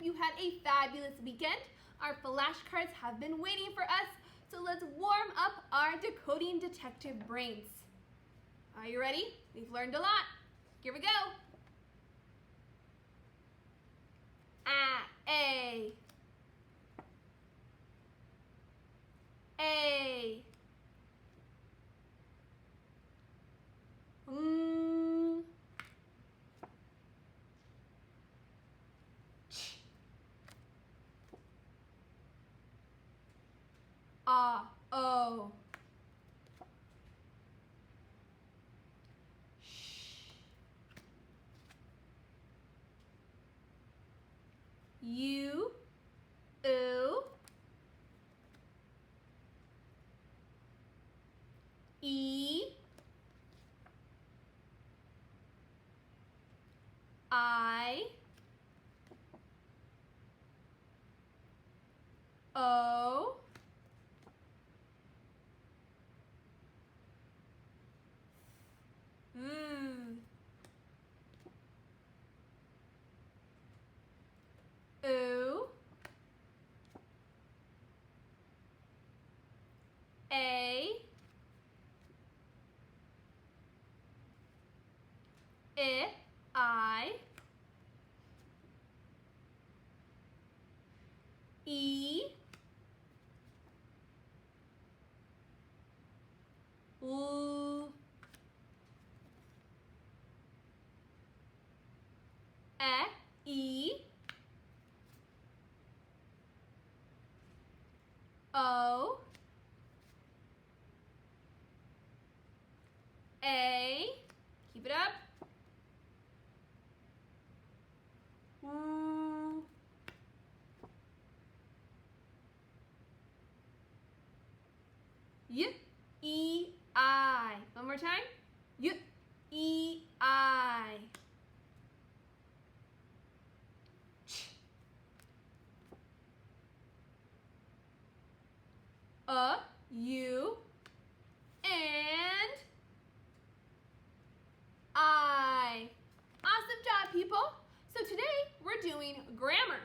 you had a fabulous weekend. Our flashcards have been waiting for us, so let's warm up our decoding detective brains. Are you ready? We've learned a lot. Here we go. A. O. Sh. U. Oo. E. I. O. Oo. A. I. E. L. E. O. A. Keep it up. U. Y. E. I. One more time. Y. E. I. Ch. U. And I. Awesome job, people. So today we're doing grammar.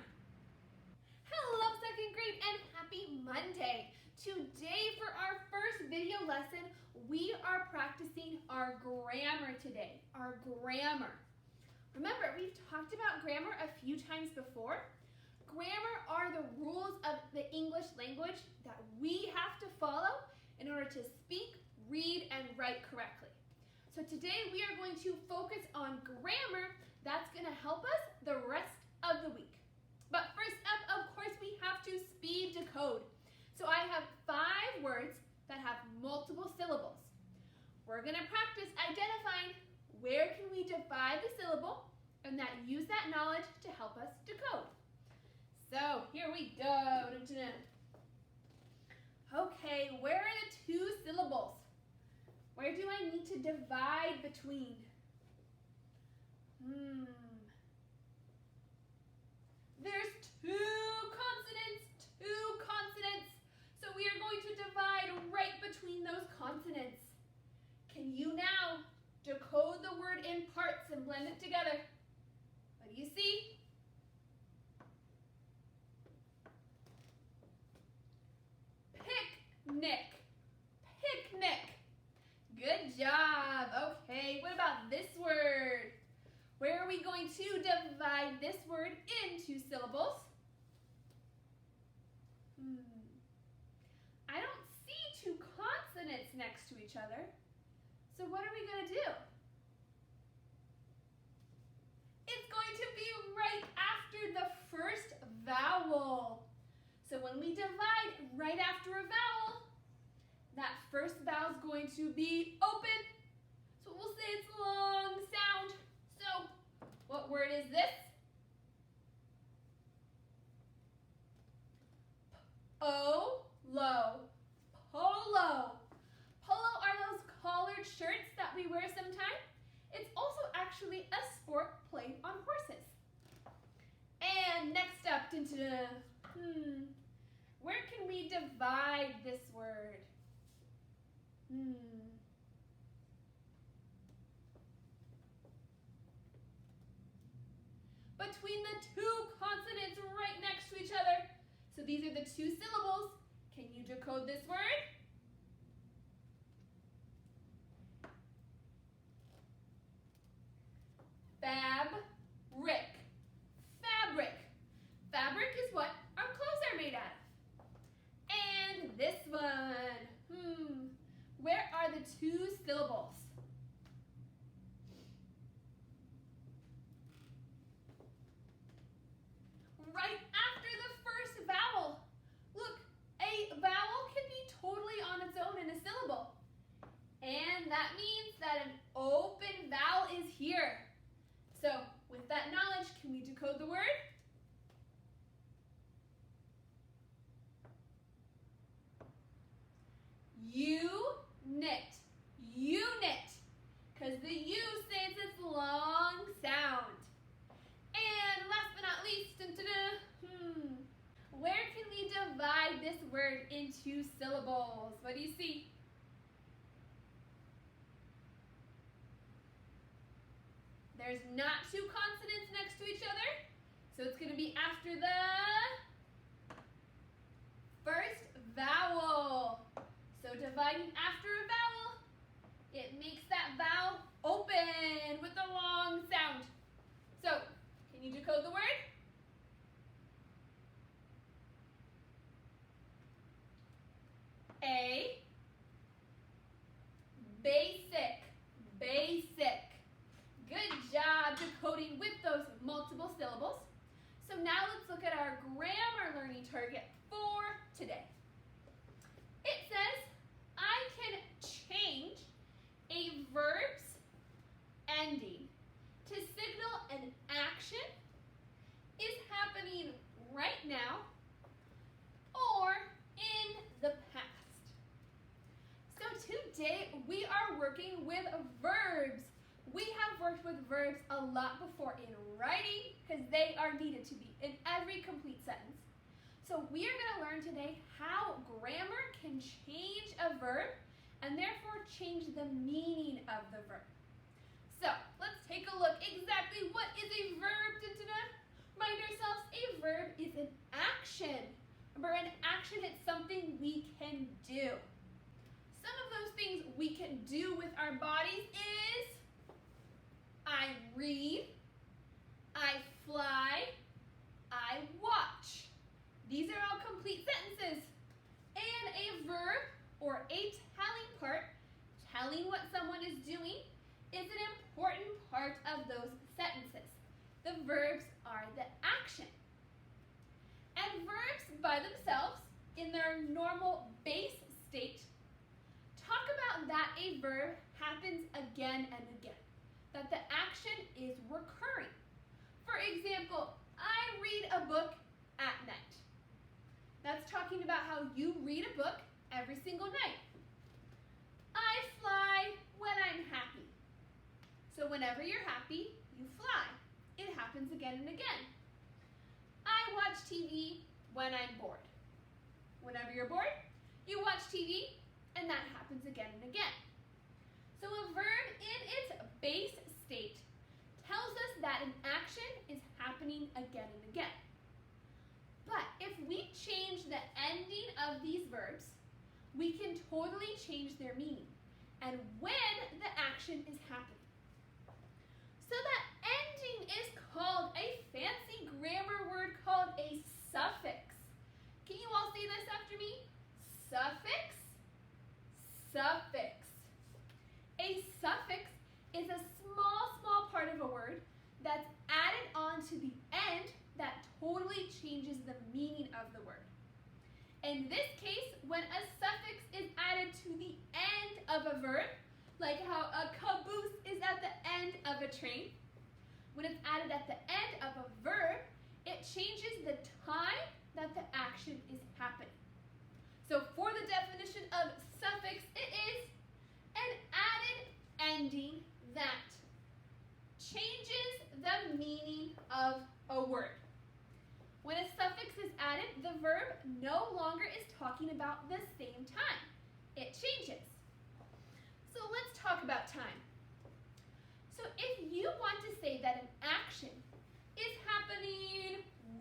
Hello, second grade, and happy Monday. Today for our first video lesson, we are practicing our grammar today, our grammar. Remember, we've talked about grammar a few times before. Grammar are the rules of the English language that we have to follow in order to speak, read, and write correctly. So today we are going to focus on grammar that's going to help us the rest of the week. But first up, of course, we have to speed decode. So I have 5 words that have multiple syllables. We're going to practice identifying where can we divide the syllable and use that knowledge to help us decode. So here we go. Okay, where are the 2 syllables? Where do I need to divide between? There's 2 consonants. So we are going to divide right between those consonants. Can you now decode the word in parts and blend it together? What do you see? Picnic. Picnic. Good job. Okay, what about this word? Where are we going to divide this word into syllables? I don't see 2 consonants next to each other. So what are we going to do? It's going to be right after the first vowel. So when we divide right after a vowel, that first vowel is going to be open. So we'll say it's a long sound. So what word is this? Polo. Polo. Polo are those collared shirts that we wear sometimes. It's also actually a sport played on horses. And next up, where can we divide this word? between the two consonants right next to each other. So these are the two syllables. Can you decode this word? Fabric. Fabric. Fabric is what our clothes are made out of. And this one. Where are the two syllables? Right after the first vowel. Look, a vowel can be totally on its own in a syllable. And that means that an open vowel is here. So, with that knowledge, can we decode the word? Unit. Unit. Because the U stands its long sound. And last but not least, where can we divide this word into syllables? What do you see? There's not two consonants next to each other, so it's going to be after the first vowel. So dividing after a vowel, it makes that vowel open with a long sound. So, can you decode the word? A. Basic. Basic. Good job decoding with those multiple syllables. So now let's look at our grammar learning target for today. It says, I can change a verb's ending to signal an action is happening right now or in the past. So today we are working with verbs. We have worked with verbs a lot before in writing because they are needed to be in every complete sentence. So we are going to learn today how grammar can change a verb and therefore change the meaning of the verb. So let's take a look exactly what is a verb. Remind ourselves, a verb is an action. Remember, an action is something we can do. Some of those things we can do with our bodies is I read, I fly, I watch. These are all complete sentences. And a verb, or a telling part, telling what someone is doing, is an important part of those sentences. The verbs are the action. And verbs by themselves, in their normal base state, talk about that a verb happens again and again. That the action is recurring. For example, I read a book at night. That's talking about how you read a book every single night. I fly when I'm happy. So whenever you're happy, you fly. It happens again and again. I watch TV when I'm bored. Whenever you're bored, you watch TV, and that happens again and again. So a verb in its base state tells us that an action is happening again and again. But if we change the ending of these verbs, we can totally change their meaning and when the action is happening. So that ending is called a fancy grammar word called a suffix. Can you all say this after me? Suffix, suffix. A suffix is a small part of a word that's added on to the end that totally changes the meaning of the word. In this case, when a suffix is added to the end of a verb, like how a caboose is at the end of a train, when it's added at the end of a verb, it changes the time that the action is happening. So for the definition of suffix, it is an added ending that changes the meaning of a word. When a suffix is added, the verb no longer is talking about the same time. It changes. So let's talk about time. So if you want to say that an action is happening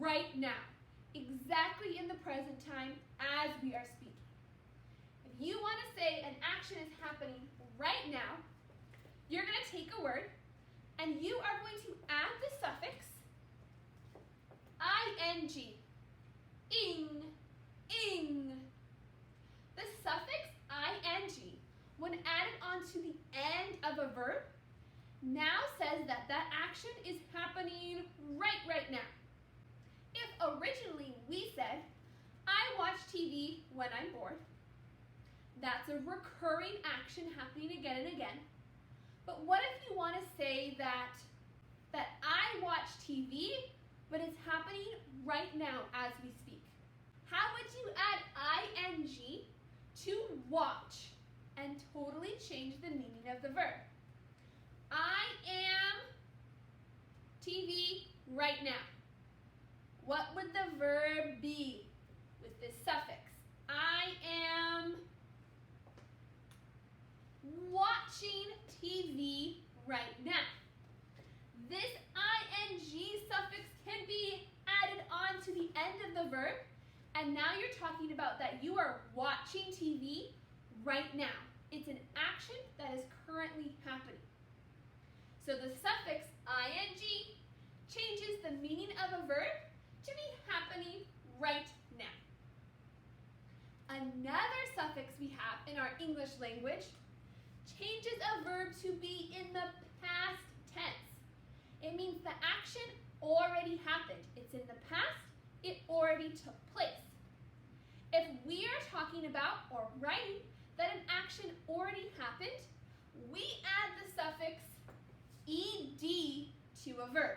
right now, exactly in the present time as we are speaking. If you want to say an action is happening right now, you're going to take a word and you are going to add the suffix ing. Ing, ing. The suffix ing, when added onto the end of a verb, now says that that action is happening right now. If originally we said, I watch TV when I'm bored, that's a recurring action happening again and again. But what if you want to say that I watch TV, but it's happening right now as we speak? How would you add ing to watch and totally change the meaning of the verb? I am TV right now. What would the verb be with this suffix? I am watching TV right now. This ing suffix can be added on to the end of the verb, and now you're talking about that you are watching TV right now. It's an action that is currently happening. So the suffix ing changes the meaning of a verb to be happening right now. Another suffix we have in our English language changes a verb to be in the past tense. It means the action already happened. It's in the past, it already took place. If we are talking about or writing that an action already happened, we add the suffix ed to a verb.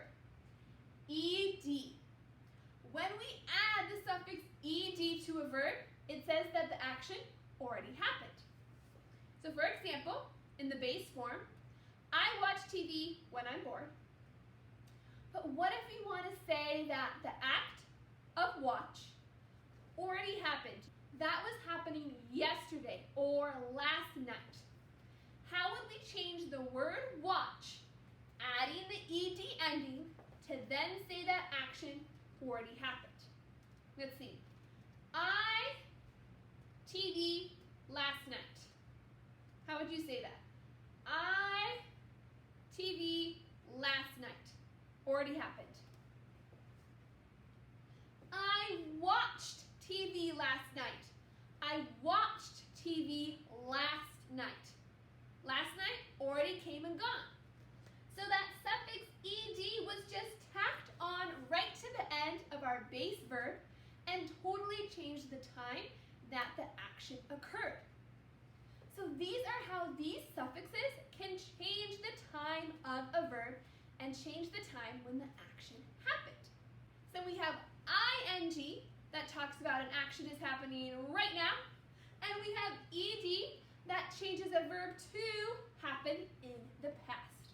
Ed. When we add the suffix ed to a verb, it says that the action already happened. So for example, in the base form, I watch TV when I'm bored. But what if we want to say that the act of watch already happened? That was happening yesterday or last night. How would we change the word watch, adding the ed ending, to then say that action already happened? Let's see. I TV last night. How would you say that? I TV last night. Already happened. I watched TV last night. I watched TV last night. Last night already came and gone. So that suffix ed was just tacked on right to the end of our base verb and totally changed the time that the action occurred. So these are how these suffixes can change the time of a verb and change the time when the action happened. So we have ing that talks about an action is happening right now, and we have ed that changes a verb to happen in the past.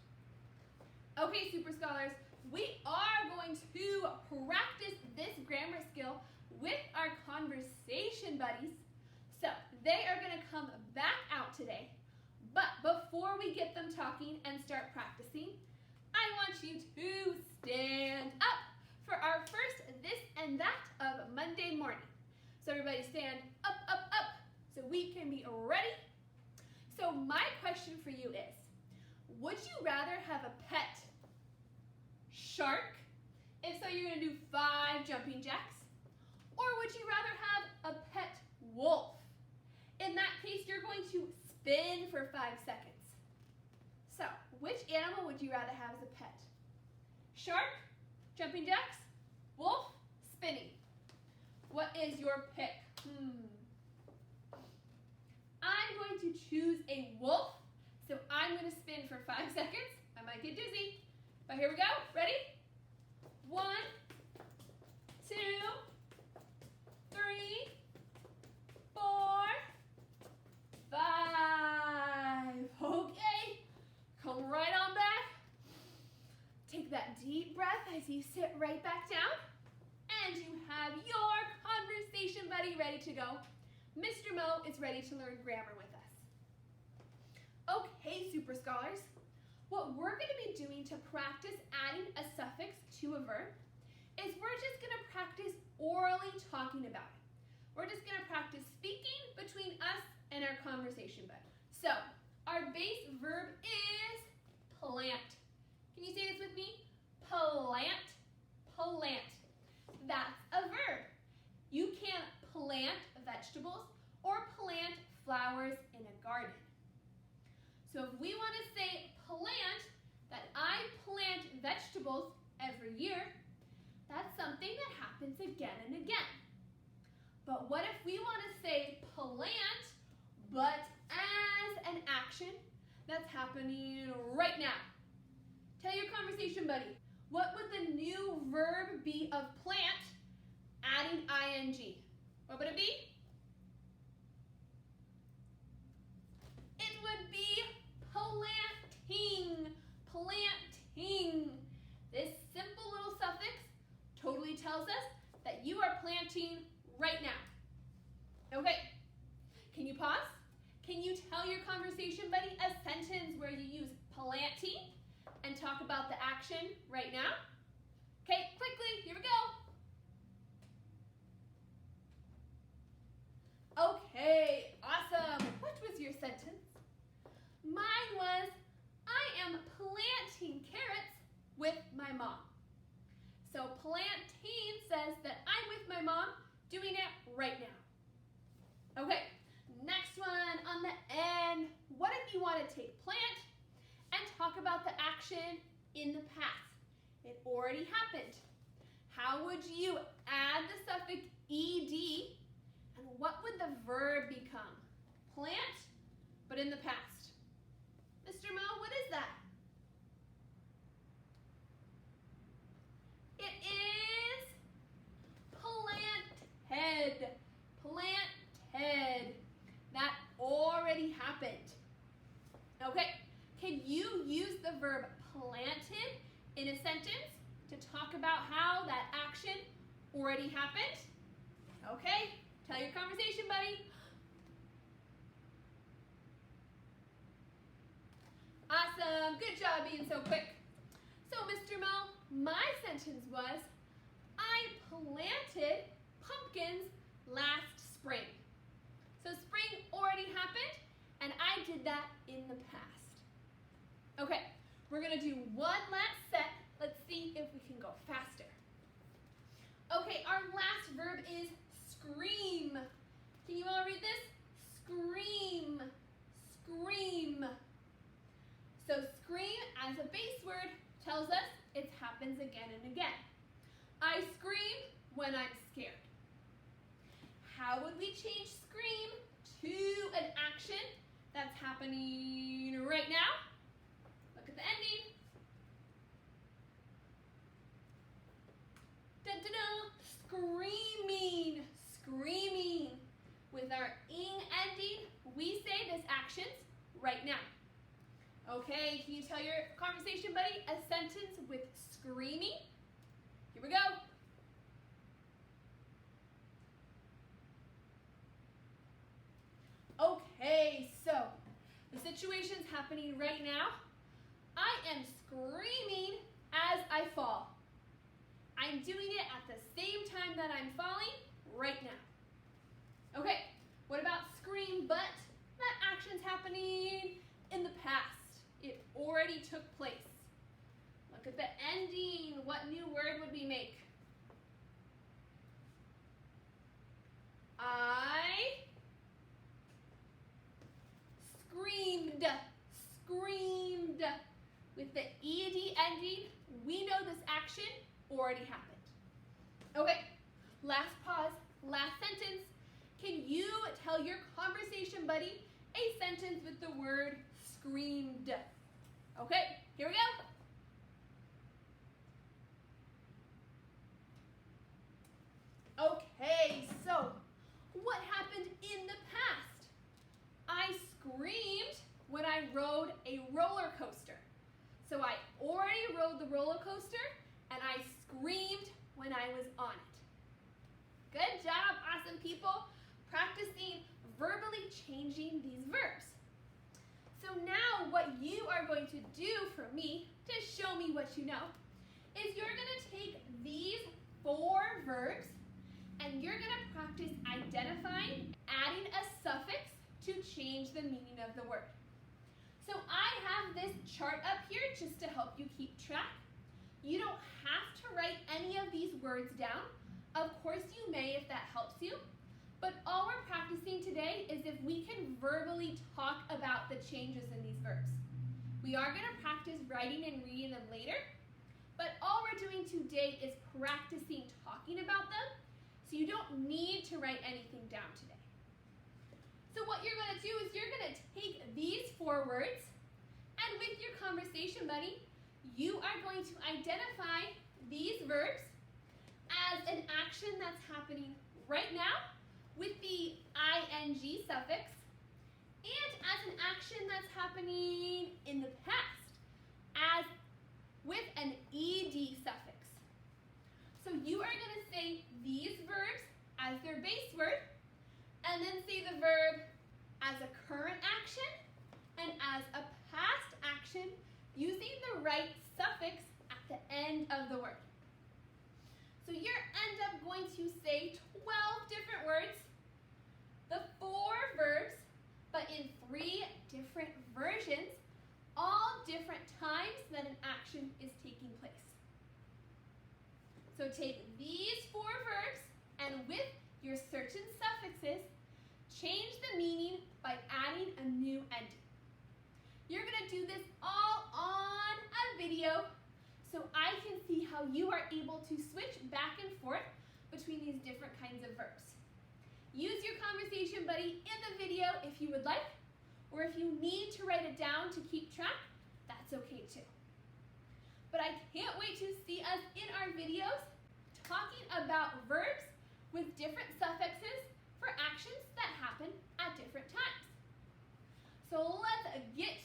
Okay, Super Scholars, we are going to practice this grammar skill with our conversation buddies. So they are going to come back out today, but before we get them talking and start practicing, I want you to stand up for our first this and that of Monday morning. So everybody stand up, up, up, so we can be ready. So my question for you is, would you rather have a pet shark? If so, you're going to do 5 jumping jacks. Or would you rather have a pet wolf? In that case, you're going to spin for 5 seconds. So, which animal would you rather have as a pet? Shark, jumping jacks, wolf, spinning. What is your pick? I'm going to choose a wolf, so I'm going to spin for 5 seconds. I might get dizzy, but here we go. Ready? 1, 2, 3, 4, 5. Okay, come right on back. Take that deep breath as you sit right back down, and you have your conversation buddy ready to go. Mr. Mo is ready to learn grammar with us. Okay, Super Scholars, what we're going to be doing to practice adding a suffix to a verb is we're we're just going to practice orally talking about it. We're just going to practice speaking between us and our conversation buddy. So, our base verb is plant. Can you say this with me? Plant, plant. That's a verb. You can't plant vegetables or plant flowers in a garden. So if we want to say plant, that I plant vegetables every year, that's something that happens again and again. But what if we want to say plant, but as an action that's happening right now? Tell your conversation buddy, what would the new verb be of plant adding ing? What would it be? It would be planting, planting. This simple little suffix totally tells us that you are planting right now. Okay, can you pause? Can you tell your conversation buddy a sentence where you use planting and talk about the action right now? Okay, quickly, here we go. Okay, awesome. What was your sentence? Mine was, I am planting carrots with my mom. So planting says that I'm with my mom doing it right now. Okay, next one on the end. What if you want to take plant and talk about the action in the past? It already happened. How would you add the suffix ed, and what would the verb become? Plant, but in the past. Mr. Mo, what is that? It is planted. Planted. That already happened. Okay, can you use the verb planted in a sentence to talk about how that action already happened? Okay, tell your conversation buddy. Awesome, good job being so quick. So Mr. Mo, my sentence was, I planted pumpkins last spring. So spring already happened, and I did that in the past. Okay, we're gonna do one last set. Let's see if we can go faster. Okay, our last verb is scream. Can you all read this? Scream, scream. So scream as a base word tells us it happens again and again. I scream when I'm scared. How would we change scream to an action that's happening right now? Look at the ending. Da-da-da, screaming, screaming. With our ing ending, we say this action's right now. Okay, can you tell your conversation buddy a sentence with screaming? Here we go. Okay, so the situation's happening right now. I am screaming as I fall. I'm doing it at the same time that I'm falling right now. Okay, what about scream but? That action's happening in the past. It already took place. Look at the ending. What new word would we make? I screamed. Screamed. With the ed ending, we know this action already happened. Okay, last pause, last sentence. Can you tell your conversation buddy a sentence with the word screamed? Okay, here we go. Okay, so what happened in the past? I screamed when I rode a roller coaster. So I already rode the roller coaster and I screamed when I was on it. Good job, awesome people, practicing verbally changing these verbs. So now what you are going to do for me to show me what you know is you're going to take these 4 the meaning of the word. So I have this chart up here just to help you keep track. You don't have to write any of these words down. Of course you may if that helps you, but all we're practicing today is if we can verbally talk about the changes in these verbs. We are going to practice writing and reading them later, but all we're doing today is practicing talking about them, so you don't need to write anything down today. So what you're going to do is you're going to take these 4 words, and with your conversation buddy, you are going to identify these verbs as an action that's happening right now with the ing suffix, and as an action that's happening in the past as with an ed suffix. So you are going to say these verbs as their base word, and then say the verb as a current action and as a past action using the right suffix at the end of the word. So you end up going to say 12 different words, the 4 verbs, but in 3 different versions, all different times that an action is taking place. So take these 4 verbs and with your certain suffixes, change the meaning by adding a new ending. You're going to do this all on a video so I can see how you are able to switch back and forth between these different kinds of verbs. Use your conversation buddy in the video if you would like, or if you need to write it down to keep track, that's okay too. But I can't wait to see us in our videos talking about verbs with different suffixes for actions that happen at different times. So let's get